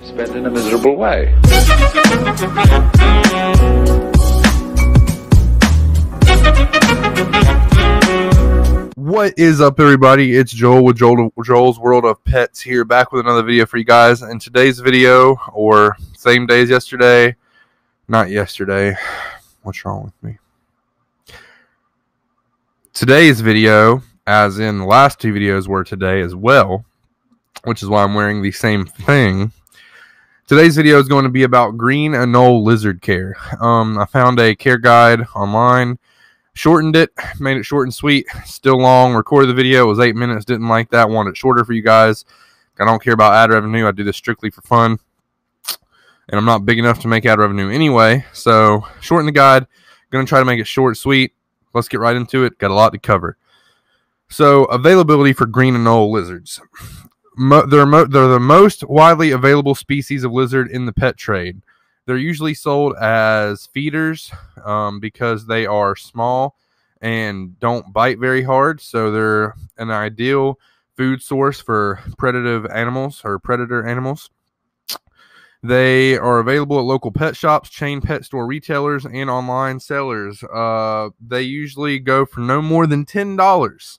spent in a miserable way. What is up, everybody? It's Joel with Joel's World of Pets here, back with another video for you guys. In today's video, or same day as yesterday, not yesterday, what's wrong with me? Today's video, as in the last two videos were today as well, which is why I'm wearing the same thing. Today's video is going to be about green anole lizard care. I found a care guide online, shortened it, made it short and sweet, still long, recorded the video, it was 8 minutes, didn't like that, wanted it shorter for you guys. I don't care about ad revenue, I do this strictly for fun, and I'm not big enough to make ad revenue anyway, so shorten the guide, going to try to make it short and sweet. Let's get right into it, got a lot to cover. So, availability for green anole lizards. They're the most widely available species of lizard in the pet trade. They're usually sold as feeders because they are small and don't bite very hard, so they're an ideal food source for predator animals. They are available at local pet shops, chain pet store retailers, and online sellers. They usually go for no more than $10,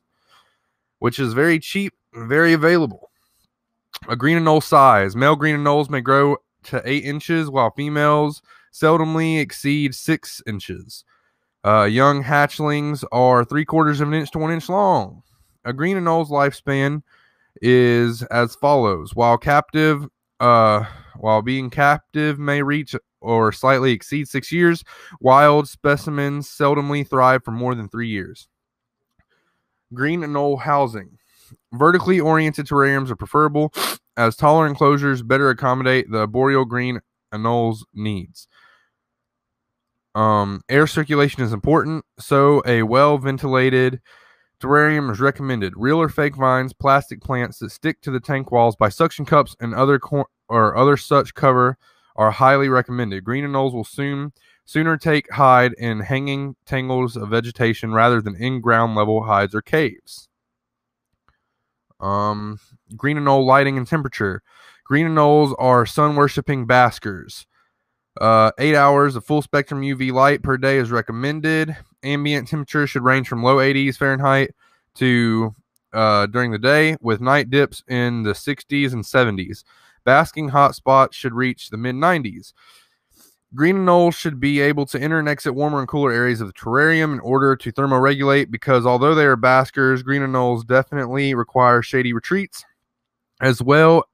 which is very cheap and very available. A green anole size. Male green anoles may grow to 8 inches, while females seldomly exceed 6 inches. Young hatchlings are 3/4 of an inch to 1 inch long. A green anole's lifespan is as follows. While being captive may reach or slightly exceed 6 years, wild specimens seldomly thrive for more than 3 years. Green anole housing. Vertically oriented terrariums are preferable, as taller enclosures better accommodate the arboreal green anole's needs. Air circulation is important, so a well-ventilated terrarium is recommended. Real or fake vines, plastic plants that stick to the tank walls by suction cups, and other such cover are highly recommended. Green anoles will sooner take hide in hanging tangles of vegetation rather than in ground level hides or caves. Green anole lighting and temperature. Green anoles are sun-worshipping baskers. 8 hours of full spectrum UV light per day is recommended. Ambient temperature should range from low 80s Fahrenheit to during the day, with night dips in the 60s and 70s. Basking hot spots should reach the mid-90s. Green anoles should be able to enter and exit warmer and cooler areas of the terrarium in order to thermoregulate, because although they are baskers, green anoles definitely require shady retreats as well.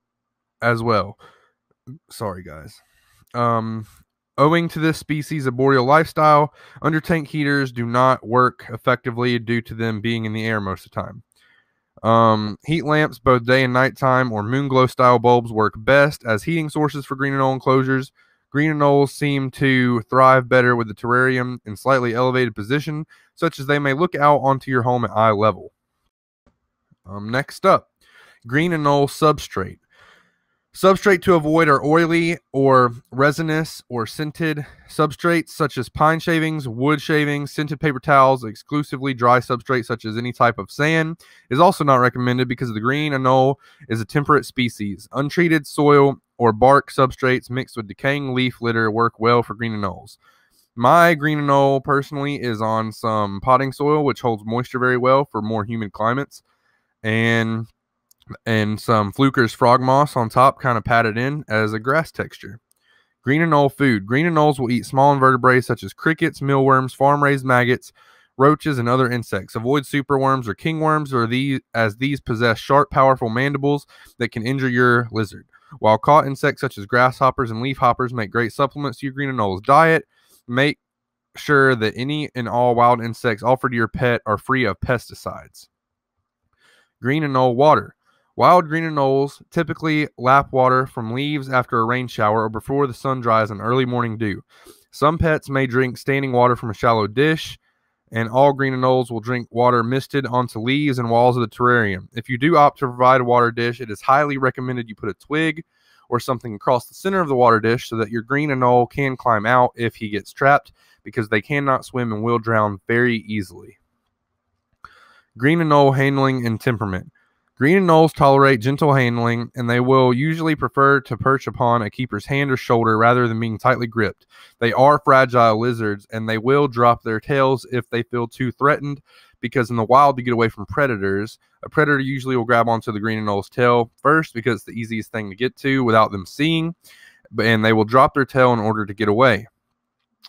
Sorry, guys. Owing to this species' arboreal lifestyle, under tank heaters do not work effectively due to them being in the air most of the time. Heat lamps, both day and nighttime, or moon glow style bulbs work best as heating sources for green anole enclosures. Green anoles seem to thrive better with the terrarium in slightly elevated position, such as they may look out onto your home at eye level. Next up, green anole substrate. Substrate to avoid are oily or resinous or scented substrates such as pine shavings, wood shavings, scented paper towels. Exclusively dry substrate such as any type of sand is also not recommended because the green anole is a temperate species. Untreated soil or bark substrates mixed with decaying leaf litter work well for green anoles. My green anole personally is on some potting soil, which holds moisture very well for more humid climates, and some Fluker's frog moss on top, kind of patted in as a grass texture. Green anole food. Green anoles will eat small invertebrates such as crickets, mealworms, farm-raised maggots, roaches, and other insects. Avoid superworms or kingworms, as these possess sharp, powerful mandibles that can injure your lizard. While caught insects such as grasshoppers and leafhoppers make great supplements to your green anole's diet, make sure that any and all wild insects offered to your pet are free of pesticides. Green anole water. Wild green anoles typically lap water from leaves after a rain shower or before the sun dries on early morning dew. Some pets may drink standing water from a shallow dish, and all green anoles will drink water misted onto leaves and walls of the terrarium. If you do opt to provide a water dish, it is highly recommended you put a twig or something across the center of the water dish so that your green anole can climb out if he gets trapped, because they cannot swim and will drown very easily. Green anole handling and temperament. Green anoles tolerate gentle handling, and they will usually prefer to perch upon a keeper's hand or shoulder rather than being tightly gripped. They are fragile lizards, and they will drop their tails if they feel too threatened, because in the wild, to get away from predators, a predator usually will grab onto the green anole's tail first because it's the easiest thing to get to without them seeing, and they will drop their tail in order to get away.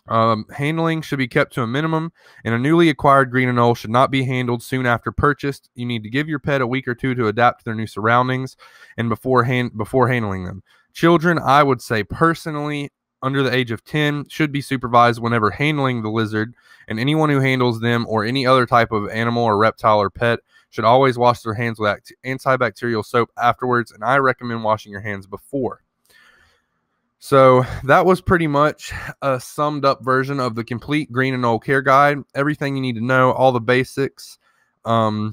Handling should be kept to a minimum, and a newly acquired green anole should not be handled soon after purchased. You need to give your pet a week or two to adapt to their new surroundings and before handling them. Children, I would say personally, under the age of 10, should be supervised whenever handling the lizard, and anyone who handles them or any other type of animal or reptile or pet should always wash their hands with antibacterial soap afterwards, and I recommend washing your hands before. So that was pretty much a summed up version of the complete green anole care guide. Everything you need to know, all the basics. I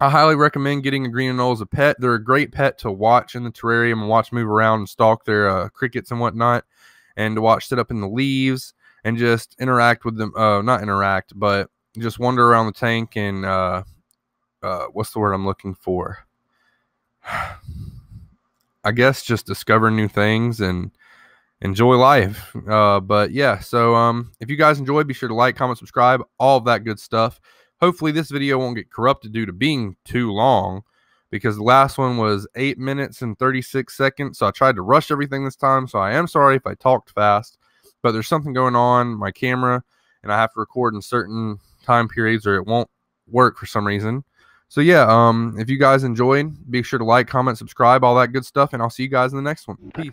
highly recommend getting a green anole as a pet. They're a great pet to watch in the terrarium and watch move around and stalk their crickets and whatnot, and to watch sit up in the leaves and just interact with them. Not interact, but just wander around the tank and what's the word I'm looking for? I guess just discover new things and enjoy life. But yeah, so if you guys enjoyed, be sure to like, comment, subscribe, all of that good stuff. Hopefully this video won't get corrupted due to being too long, because the last one was 8 minutes and 36 seconds, so I tried to rush everything this time. So I am sorry if I talked fast, but there's something going on my camera, and I have to record in certain time periods or it won't work for some reason. So yeah, if you guys enjoyed, be sure to like, comment, subscribe, all that good stuff, and I'll see you guys in the next one. Peace.